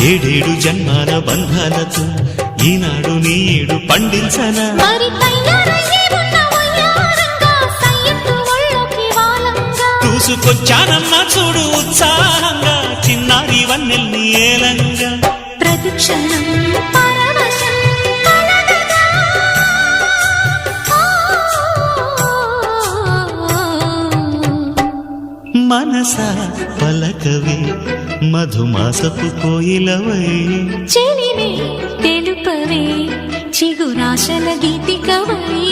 ఏడేడు జన్మాల బంధాలతో ఈనాడు నీడు పండించనా మరి తయారయ్యే ఉన్న వయ్యారంగా సయ్యత్తు ఒళ్ళోకి వాలంగా చూసుకొచ్చానమ్మా చూడు ఉత్సాహంగా చిన్నారి వన్నెల్ని ఏలంగా ప్రతిక్షణం పరవశం కలగగా మనసా పలకవే మధుమాసపు కోయిలవై చెలివే తెలుపవే చిగురాశల గీతికవై